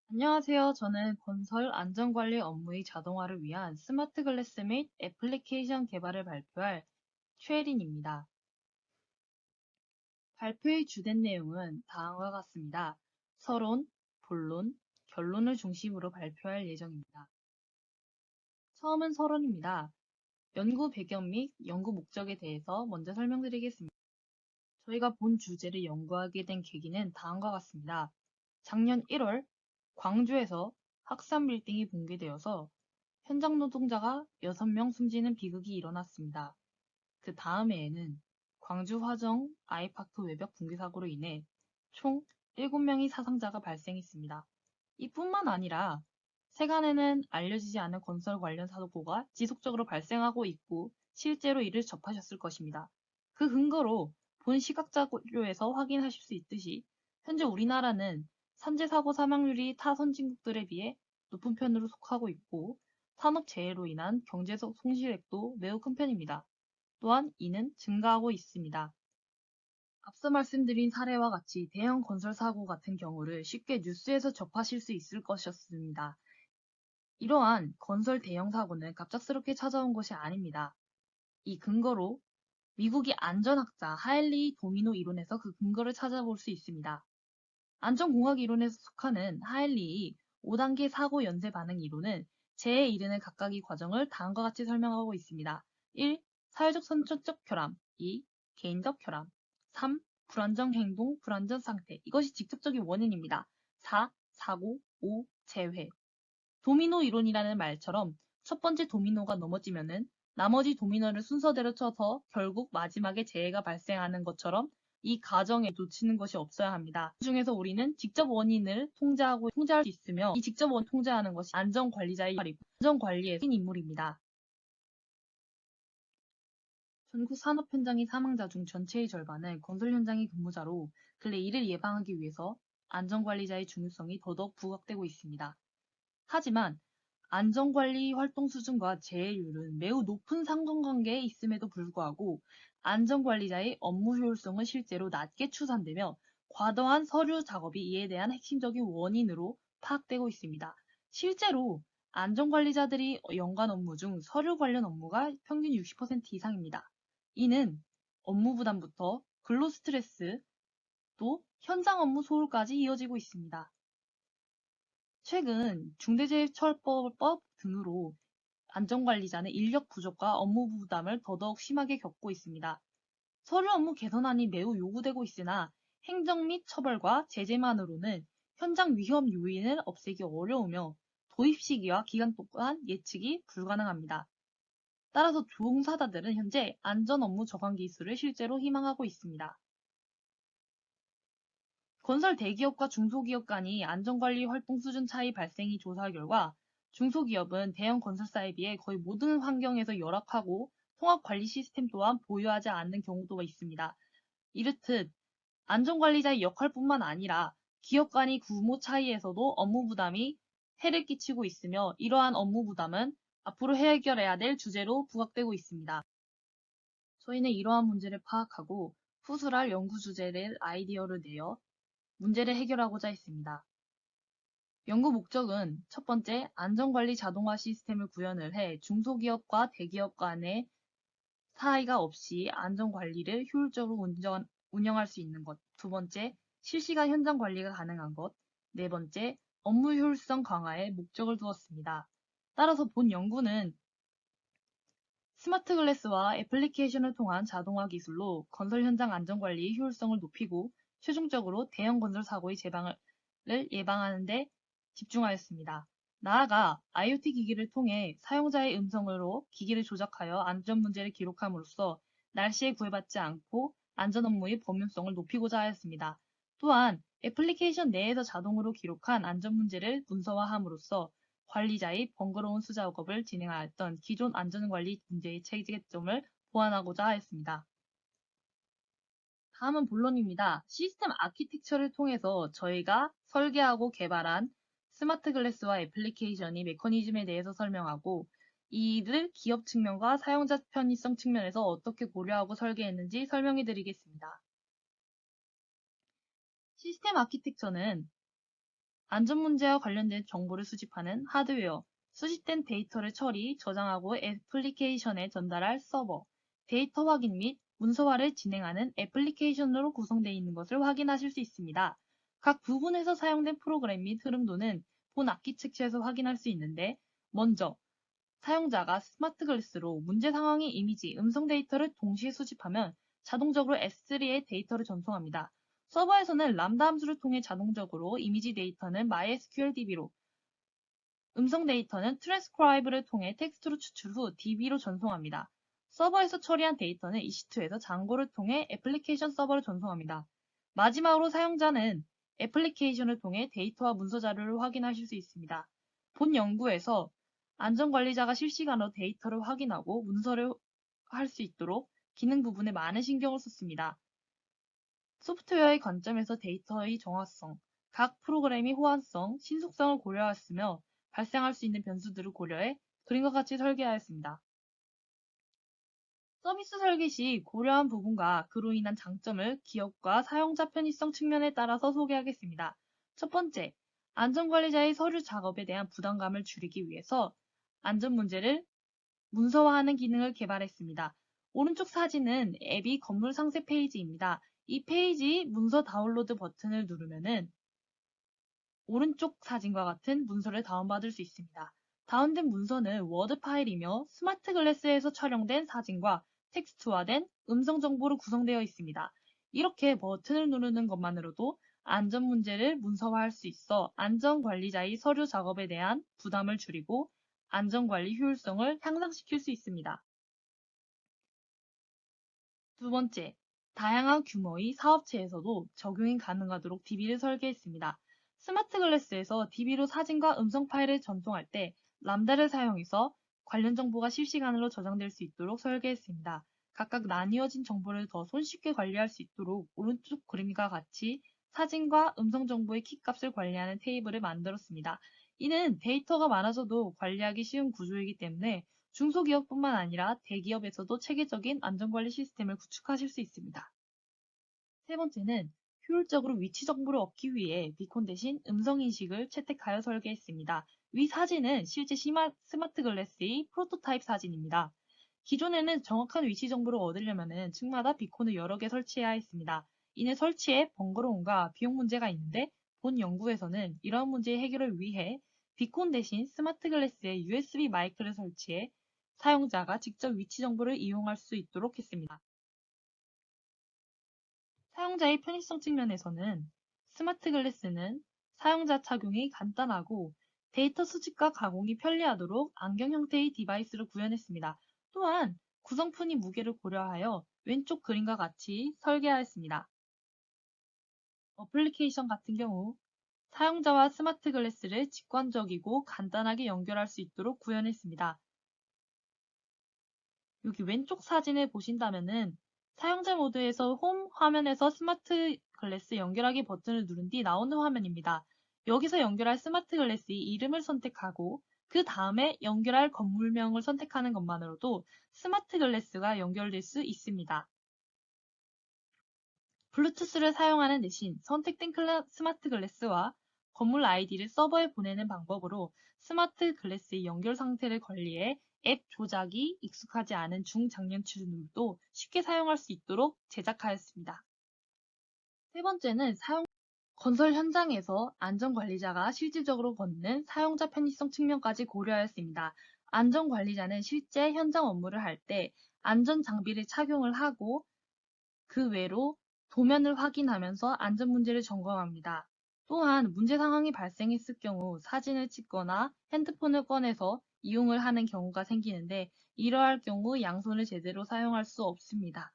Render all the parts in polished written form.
안녕하세요. 저는 건설 안전관리 업무의 자동화를 위한 스마트 글래스 및 애플리케이션 개발을 발표할 최혜린입니다. 발표의 주된 내용은 다음과 같습니다. 서론, 본론, 결론을 중심으로 발표할 예정입니다. 처음은 서론입니다. 연구 배경 및 연구 목적에 대해서 먼저 설명드리겠습니다. 저희가 본 주제를 연구하게 된 계기는 다음과 같습니다. 작년 1월 광주에서 학산 빌딩이 붕괴되어서 현장 노동자가 6명 숨지는 비극이 일어났습니다. 그 다음 해에는 광주 화정 아이파크 외벽 붕괴 사고로 인해 총 7명의 사상자가 발생했습니다. 이뿐만 아니라 세간에는 알려지지 않은 건설 관련 사고가 지속적으로 발생하고 있고 실제로 이를 접하셨을 것입니다. 그 근거로 본 시각 자료에서 확인하실 수 있듯이 현재 우리나라는 산재 사고 사망률이 타 선진국들에 비해 높은 편으로 속하고 있고 산업재해로 인한 경제적 손실액도 매우 큰 편입니다. 또한 이는 증가하고 있습니다. 앞서 말씀드린 사례와 같이 대형 건설 사고 같은 경우를 쉽게 뉴스에서 접하실 수 있을 것이었습니다. 이러한 건설 대형 사고는 갑작스럽게 찾아온 것이 아닙니다. 이 근거로 미국의 안전학자 하일리 도미노 이론에서 그 근거를 찾아볼 수 있습니다. 안전공학 이론에 속하는 하일리의 5단계 사고 연쇄 반응 이론은 재해에 이르는 각각의 과정을 다음과 같이 설명하고 있습니다. 1. 사회적 선천적 결함 2. 개인적 결함 3. 불안정 행동, 불안전 상태 이것이 직접적인 원인입니다. 4. 사고 5. 재회 도미노 이론이라는 말처럼 첫 번째 도미노가 넘어지면은 나머지 도미노를 순서대로 쳐서 결국 마지막에 재해가 발생하는 것처럼 이 과정에 놓치는 것이 없어야 합니다. 그 중에서 우리는 직접 원인을 통제할 수 있으며 이 직접 원인을 통제하는 것이 안전관리자의 역할이고 안전관리의 인물입니다. 전국 산업 현장의 사망자 중 전체의 절반은 건설 현장의 근무자로 근래 이를 예방하기 위해서 안전관리자의 중요성이 더더욱 부각되고 있습니다. 하지만 안전관리 활동 수준과 재해율은 매우 높은 상관관계에 있음에도 불구하고 안전관리자의 업무 효율성은 실제로 낮게 추산되며 과도한 서류 작업이 이에 대한 핵심적인 원인으로 파악되고 있습니다. 실제로 안전관리자들이 연간 업무 중 서류 관련 업무가 평균 60% 이상입니다. 이는 업무 부담부터 근로 스트레스, 또 현장 업무 소홀까지 이어지고 있습니다. 최근 중대재해처벌법 등으로 안전관리자는 인력 부족과 업무 부담을 더더욱 심하게 겪고 있습니다. 서류 업무 개선안이 매우 요구되고 있으나 행정 및 처벌과 제재만으로는 현장 위험 요인을 없애기 어려우며 도입 시기와 기간 또한 예측이 불가능합니다. 따라서 종사자들은 현재 안전 업무 저감 기술을 실제로 희망하고 있습니다. 건설 대기업과 중소기업 간의 안전관리 활동 수준 차이 발생이 조사 결과 중소기업은 대형 건설사에 비해 거의 모든 환경에서 열악하고 통합관리 시스템 또한 보유하지 않는 경우도 있습니다. 이렇듯 안전관리자의 역할뿐만 아니라 기업 간의 규모 차이에서도 업무 부담이 해를 끼치고 있으며 이러한 업무 부담은 앞으로 해결해야 될 주제로 부각되고 있습니다. 저희는 이러한 문제를 파악하고 후술할 연구 주제를 아이디어를 내어 문제를 해결하고자 했습니다. 연구 목적은 첫 번째, 안전관리 자동화 시스템을 구현을 해 중소기업과 대기업 간의 사이가 없이 안전관리를 효율적으로 운영할 수 있는 것. 두 번째, 실시간 현장 관리가 가능한 것. 네 번째, 업무 효율성 강화에 목적을 두었습니다. 따라서 본 연구는 스마트 글래스와 애플리케이션을 통한 자동화 기술로 건설 현장 안전관리의 효율성을 높이고 최종적으로 대형 건설 사고의 재방을 예방하는 데 집중하였습니다. 나아가 IoT 기기를 통해 사용자의 음성으로 기기를 조작하여 안전 문제를 기록함으로써 날씨에 구애받지 않고 안전 업무의 범용성을 높이고자 하였습니다. 또한 애플리케이션 내에서 자동으로 기록한 안전 문제를 문서화함으로써 관리자의 번거로운 수작업을 진행하였던 기존 안전관리 문제의 체계점을 보완하고자 하였습니다. 다음은 본론입니다. 시스템 아키텍처를 통해서 저희가 설계하고 개발한 스마트 글래스와 애플리케이션이 메커니즘에 대해서 설명하고 이를 기업 측면과 사용자 편의성 측면에서 어떻게 고려하고 설계했는지 설명해 드리겠습니다. 시스템 아키텍처는 안전 문제와 관련된 정보를 수집하는 하드웨어, 수집된 데이터를 처리, 저장하고 애플리케이션에 전달할 서버, 데이터 확인 및 문서화를 진행하는 애플리케이션으로 구성되어 있는 것을 확인하실 수 있습니다. 각 부분에서 사용된 프로그램 및 흐름도는 본 악기 측에서 확인할 수 있는데, 먼저 사용자가 스마트 글래스로 문제 상황의 이미지, 음성 데이터를 동시에 수집하면 자동적으로 S3에 데이터를 전송합니다. 서버에서는 람다 함수를 통해 자동적으로 이미지 데이터는 MySQL DB로, 음성 데이터는 트랜스크라이브를 통해 텍스트로 추출 후 DB로 전송합니다. 서버에서 처리한 데이터는 EC2에서 장고를 통해 애플리케이션 서버로 전송합니다. 마지막으로 사용자는 애플리케이션을 통해 데이터와 문서 자료를 확인하실 수 있습니다. 본 연구에서 안전관리자가 실시간으로 데이터를 확인하고 문서를 할 수 있도록 기능 부분에 많은 신경을 썼습니다. 소프트웨어의 관점에서 데이터의 정확성, 각 프로그램의 호환성, 신속성을 고려하였으며 발생할 수 있는 변수들을 고려해 그림과 같이 설계하였습니다. 서비스 설계 시 고려한 부분과 그로 인한 장점을 기업과 사용자 편의성 측면에 따라서 소개하겠습니다. 첫 번째, 안전관리자의 서류 작업에 대한 부담감을 줄이기 위해서 안전 문제를 문서화하는 기능을 개발했습니다. 오른쪽 사진은 앱이 건물 상세 페이지입니다. 이 페이지 문서 다운로드 버튼을 누르면은 오른쪽 사진과 같은 문서를 다운받을 수 있습니다. 다운된 문서는 워드 파일이며 스마트 글래스에서 촬영된 사진과 텍스트화된 음성 정보로 구성되어 있습니다. 이렇게 버튼을 누르는 것만으로도 안전 문제를 문서화할 수 있어 안전관리자의 서류 작업에 대한 부담을 줄이고 안전관리 효율성을 향상시킬 수 있습니다. 두 번째, 다양한 규모의 사업체에서도 적용이 가능하도록 DB를 설계했습니다. 스마트 글래스에서 DB로 사진과 음성 파일을 전송할 때 람다를 사용해서 관련 정보가 실시간으로 저장될 수 있도록 설계했습니다. 각각 나뉘어진 정보를 더 손쉽게 관리할 수 있도록 오른쪽 그림과 같이 사진과 음성 정보의 키값을 관리하는 테이블을 만들었습니다. 이는 데이터가 많아져도 관리하기 쉬운 구조이기 때문에 중소기업뿐만 아니라 대기업에서도 체계적인 안전관리 시스템을 구축하실 수 있습니다. 세 번째는 효율적으로 위치 정보를 얻기 위해 비콘 대신 음성인식을 채택하여 설계했습니다. 위 사진은 실제 스마트 글래스의 프로토타입 사진입니다. 기존에는 정확한 위치 정보를 얻으려면 층마다 비콘을 여러 개 설치해야 했습니다. 이는 설치에 번거로움과 비용 문제가 있는데 본 연구에서는 이러한 문제 해결을 위해 비콘 대신 스마트 글래스에 USB 마이크를 설치해 사용자가 직접 위치 정보를 이용할 수 있도록 했습니다. 사용자의 편의성 측면에서는 스마트 글래스는 사용자 착용이 간단하고 데이터 수집과 가공이 편리하도록 안경 형태의 디바이스를 구현했습니다. 또한 구성품의 무게를 고려하여 왼쪽 그림과 같이 설계하였습니다. 어플리케이션 같은 경우 사용자와 스마트 글래스를 직관적이고 간단하게 연결할 수 있도록 구현했습니다. 여기 왼쪽 사진을 보신다면은 사용자 모드에서 홈 화면에서 스마트 글래스 연결하기 버튼을 누른 뒤 나오는 화면입니다. 여기서 연결할 스마트 글래스의 이름을 선택하고 그 다음에 연결할 건물명을 선택하는 것만으로도 스마트 글래스가 연결될 수 있습니다. 블루투스를 사용하는 대신 선택된 스마트 글래스와 건물 아이디를 서버에 보내는 방법으로 스마트 글래스의 연결 상태를 관리해 앱 조작이 익숙하지 않은 중장년층들도 쉽게 사용할 수 있도록 제작하였습니다. 세 번째는 건설 현장에서 안전관리자가 실질적으로 걷는 사용자 편의성 측면까지 고려하였습니다. 안전관리자는 실제 현장 업무를 할 때 안전 장비를 착용을 하고 그 외로 도면을 확인하면서 안전 문제를 점검합니다. 또한 문제 상황이 발생했을 경우 사진을 찍거나 핸드폰을 꺼내서 이용을 하는 경우가 생기는데 이러할 경우 양손을 제대로 사용할 수 없습니다.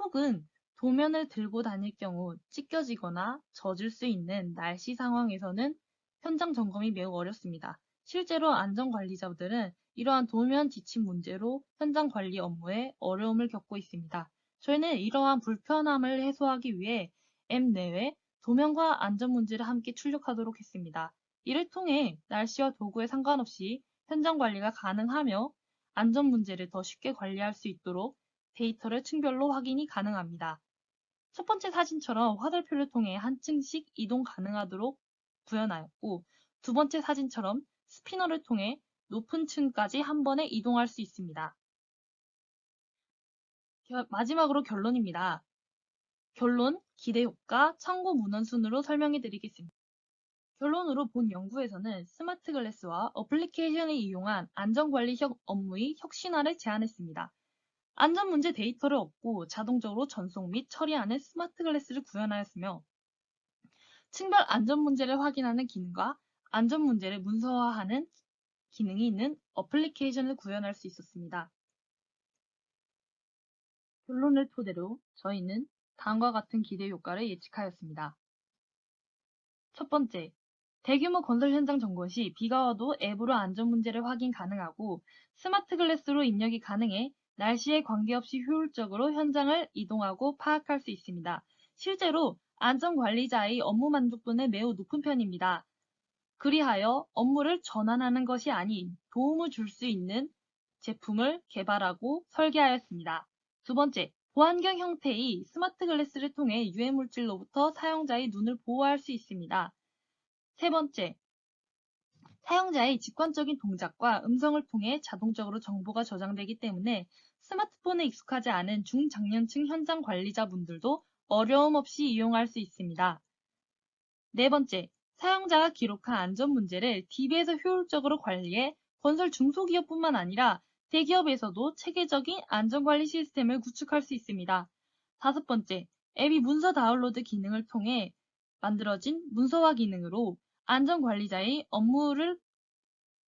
혹은 도면을 들고 다닐 경우 찢겨지거나 젖을 수 있는 날씨 상황에서는 현장 점검이 매우 어렵습니다. 실제로 안전관리자들은 이러한 도면 지침 문제로 현장 관리 업무에 어려움을 겪고 있습니다. 저희는 이러한 불편함을 해소하기 위해 앱 내외 도면과 안전 문제를 함께 출력하도록 했습니다. 이를 통해 날씨와 도구에 상관없이 현장 관리가 가능하며 안전 문제를 더 쉽게 관리할 수 있도록 데이터를 층별로 확인이 가능합니다. 첫 번째 사진처럼 화살표를 통해 한 층씩 이동 가능하도록 구현하였고, 두 번째 사진처럼 스피너를 통해 높은 층까지 한 번에 이동할 수 있습니다. 마지막으로 결론입니다. 결론, 기대 효과, 참고 문헌 순으로 설명해 드리겠습니다. 결론으로 본 연구에서는 스마트 글래스와 어플리케이션을 이용한 안전관리 업무의 혁신화를 제안했습니다. 안전문제 데이터를 얻고 자동적으로 전송 및 처리하는 스마트 글래스를 구현하였으며, 층별 안전문제를 확인하는 기능과 안전문제를 문서화하는 기능이 있는 어플리케이션을 구현할 수 있었습니다. 결론을 토대로 저희는 다음과 같은 기대 효과를 예측하였습니다. 첫 번째, 대규모 건설 현장 점검 시 비가 와도 앱으로 안전 문제를 확인 가능하고 스마트 글래스로 입력이 가능해 날씨에 관계없이 효율적으로 현장을 이동하고 파악할 수 있습니다. 실제로 안전 관리자의 업무 만족도는 매우 높은 편입니다. 그리하여 업무를 전환하는 것이 아닌 도움을 줄 수 있는 제품을 개발하고 설계하였습니다. 두 번째, 보안경 형태의 스마트 글래스를 통해 유해 물질로부터 사용자의 눈을 보호할 수 있습니다. 세 번째, 사용자의 직관적인 동작과 음성을 통해 자동적으로 정보가 저장되기 때문에 스마트폰에 익숙하지 않은 중장년층 현장 관리자분들도 어려움 없이 이용할 수 있습니다. 네 번째, 사용자가 기록한 안전 문제를 DB에서 효율적으로 관리해 건설 중소기업뿐만 아니라 대기업에서도 체계적인 안전관리 시스템을 구축할 수 있습니다. 다섯 번째, 앱이 문서 다운로드 기능을 통해 만들어진 문서화 기능으로 안전관리자의 업무를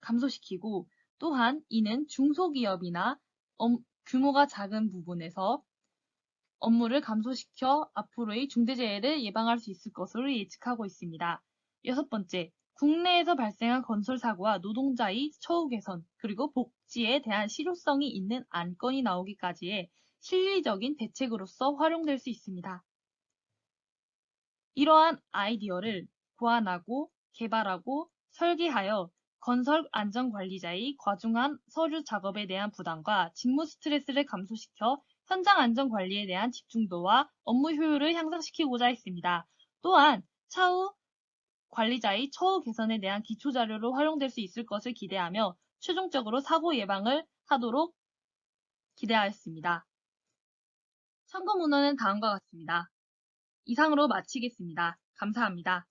감소시키고, 또한 이는 중소기업이나 규모가 작은 부분에서 업무를 감소시켜 앞으로의 중대재해를 예방할 수 있을 것으로 예측하고 있습니다. 여섯 번째, 국내에서 발생한 건설 사고와 노동자의 처우 개선, 그리고 복지에 대한 실효성이 있는 안건이 나오기까지의 실리적인 대책으로서 활용될 수 있습니다. 이러한 아이디어를 고안하고 개발하고 설계하여 건설 안전관리자의 과중한 서류 작업에 대한 부담과 직무 스트레스를 감소시켜 현장 안전 관리에 대한 집중도와 업무 효율을 향상시키고자 했습니다. 또한 차후 관리자의 처우 개선에 대한 기초 자료로 활용될 수 있을 것을 기대하며 최종적으로 사고 예방을 하도록 기대하였습니다. 참고 문헌은 다음과 같습니다. 이상으로 마치겠습니다. 감사합니다.